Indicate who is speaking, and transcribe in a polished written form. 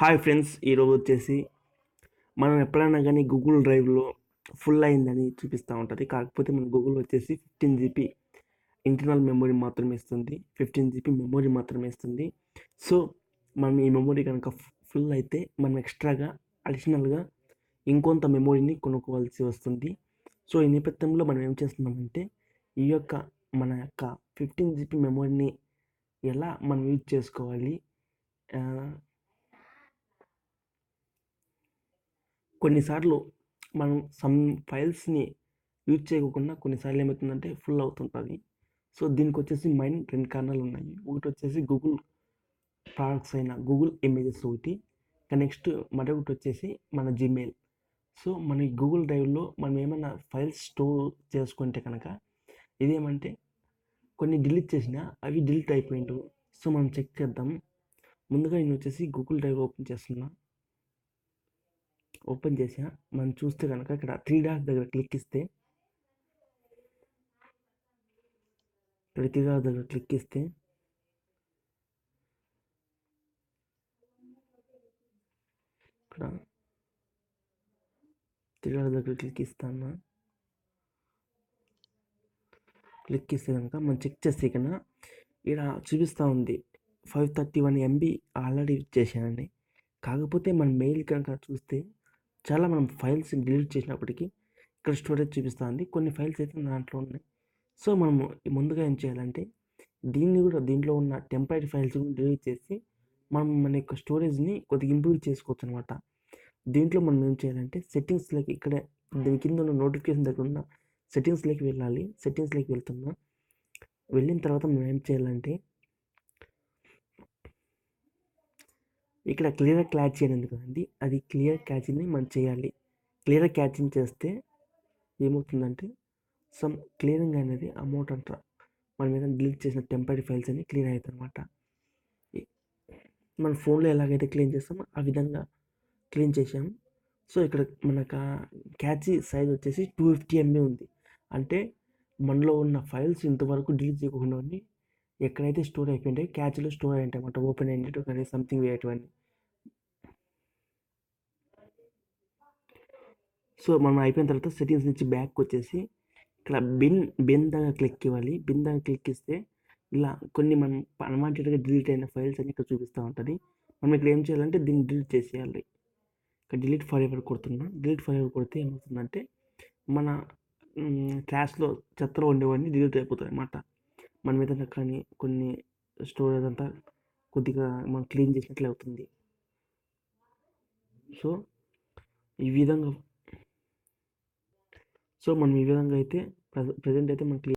Speaker 1: Hi friends, ఈరోజు వచ్చేసి మనం ఎప్పుడైనా కానీ గూగుల్ డ్రైవ్లో ఫుల్ అయిందని చూపిస్తూ ఉంటుంది. కాకపోతే మన గూగుల్ వచ్చేసి 15 GB ఇంటర్నల్ మెమొరీ మాత్రమే ఇస్తుంది. 15 GB మెమొరీ మాత్రమే ఇస్తుంది. సో మనం ఈ మెమొరీ కనుక ఫుల్ అయితే మనం ఎక్స్ట్రాగా అడిషనల్గా ఇంకొంత మెమొరీని కొనుక్కోవాల్సి వస్తుంది. సో ఈ నేపథ్యంలో మనం ఏం చేస్తున్నామంటే మన యొక్క 15 GB మెమొరీని ఎలా మనం యూజ్ చేసుకోవాలి, కొన్నిసార్లు మనం సమ్ ఫైల్స్ని యూజ్ చేయకుండా కొన్నిసార్లు ఏమవుతుందంటే ఫుల్ అవుతుంటుంది. సో దీనికి వచ్చేసి మెయిన్ 2 కారణాలు ఉన్నాయి. ఒకటి వచ్చేసి గూగుల్ ప్రోడక్ట్స్ అయిన గూగుల్ ఇమేజెస్ ఒకటి, నెక్స్ట్ మరొకటి వచ్చేసి మన జీమెయిల్. సో మన గూగుల్ డ్రైవ్లో మనం ఏమైనా ఫైల్స్ స్టోర్ చేసుకుంటే కనుక ఇదేమంటే కొన్ని డిలీట్ చేసినా అవి డిలీట్ అయిపోయిండు. సో మనం చెక్ చేద్దాం. ముందుగా నేను వచ్చేసి గూగుల్ డ్రైవ్ ఓపెన్ చేసా. మనం చూస్తే కనుక ఇక్కడ 3 డాట్స్ దగ్గర క్లిక్ ఇస్తే ఇక్కడ 3 డాట్స్ దగ్గర క్లిక్ ఇస్తే ఇక్కడ 3 డాట్స్ దగ్గర క్లిక్ ఇస్తాను. క్లిక్ ఇస్తే కనుక మనం చెక్ చేస్తే కన్నా ఇక్కడ చూపిస్తూ ఉంది 531 MB ఆల్రెడీ యూజ్ చేశానండి. కాకపోతే మన మెయిల్ కనుక చూస్తే చాలా మనం ఫైల్స్ డిలీట్ చేసినప్పటికీ ఇక్కడ స్టోరేజ్ చూపిస్తుంది. కొన్ని ఫైల్స్ అయితే దాంట్లో ఉన్నాయి. సో మనము ముందుగా ఏం చేయాలంటే దీంట్లో ఉన్న టెంపరీ ఫైల్స్ డిలీట్ చేసి మనం మన యొక్క స్టోరేజ్ని కొద్దిగా ఇంప్రూవ్ చేసుకోవచ్చు అనమాట. దీంట్లో మనం ఏం చేయాలంటే సెట్టింగ్స్లోకి ఇక్కడే దీని కింద ఉన్న నోటిఫికేషన్ దగ్గర ఉన్న సెట్టింగ్స్లోకి వెళ్ళాలి. సెట్టింగ్స్లోకి వెళ్ళిన తర్వాత మనం ఏం చేయాలంటే ఇక్కడ క్లియర్ క్యాచ్ అనేది కదండి, అది క్లియర్ క్యాచ్ని మనం చేయాలి. క్లియర్ క్యాచింగ్ చేస్తే ఏమవుతుందంటే సమ్ క్లియరింగ్ అనేది అమౌంట్ అంటారు. మనం ఏదైనా డిలీట్ చేసిన టెంపరీ ఫైల్స్ అని క్లియర్ అవుతుంది అనమాట. మన ఫోన్లో ఎలాగైతే క్లీన్ చేస్తామో ఆ విధంగా క్లీన్ చేసాము. సో ఇక్కడ మనకు క్యాచ్ సైజ్ వచ్చేసి 250 MB ఉంది. అంటే మనలో ఉన్న ఫైల్స్ ఇంతవరకు డిలీట్ చేయకుండా ఎక్కడైతే స్టోర్ అయిపోయింటాయి క్యాచ్లో స్టోర్ అయ్యింటాయి అన్నమాట. ఓపెన్ అయ్యేటివి కానీ సంథింగ్ వేయటివన్నీ. సో మనం అయిపోయిన తర్వాత సెట్టింగ్స్ నుంచి బ్యాక్ వచ్చేసి ఇక్కడ బిన్ దగ్గర క్లిక్ ఇవ్వాలి. బిన్ దగ్గర క్లిక్ ఇస్తే ఇలా కొన్ని మనం అన్వాంటెడ్గా డిలీట్ అయిన ఫైల్స్ అని ఇక్కడ చూపిస్తూ ఉంటుంది. మనం ఇక్కడ ఏం చేయాలంటే దీన్ని డిలీట్ చేసేయాలి. ఇక్కడ డిలీట్ ఫర్ ఎవర్ కొడుతున్నా. డిలీట్ ఫర్ ఎవర్ కొడితే ఏమవుతుందంటే మన క్లాస్లో చెత్తలో ఉండేవన్నీ డిలీట్ అయిపోతాయి అన్నమాట. మన మీద కానీ కొన్ని స్టోరేజ్ అంతా కొద్దిగా మనం క్లీన్ చేసినట్లే అవుతుంది. సో ఈ విధంగా అయితే ప్రజెంట్ అయితే మనం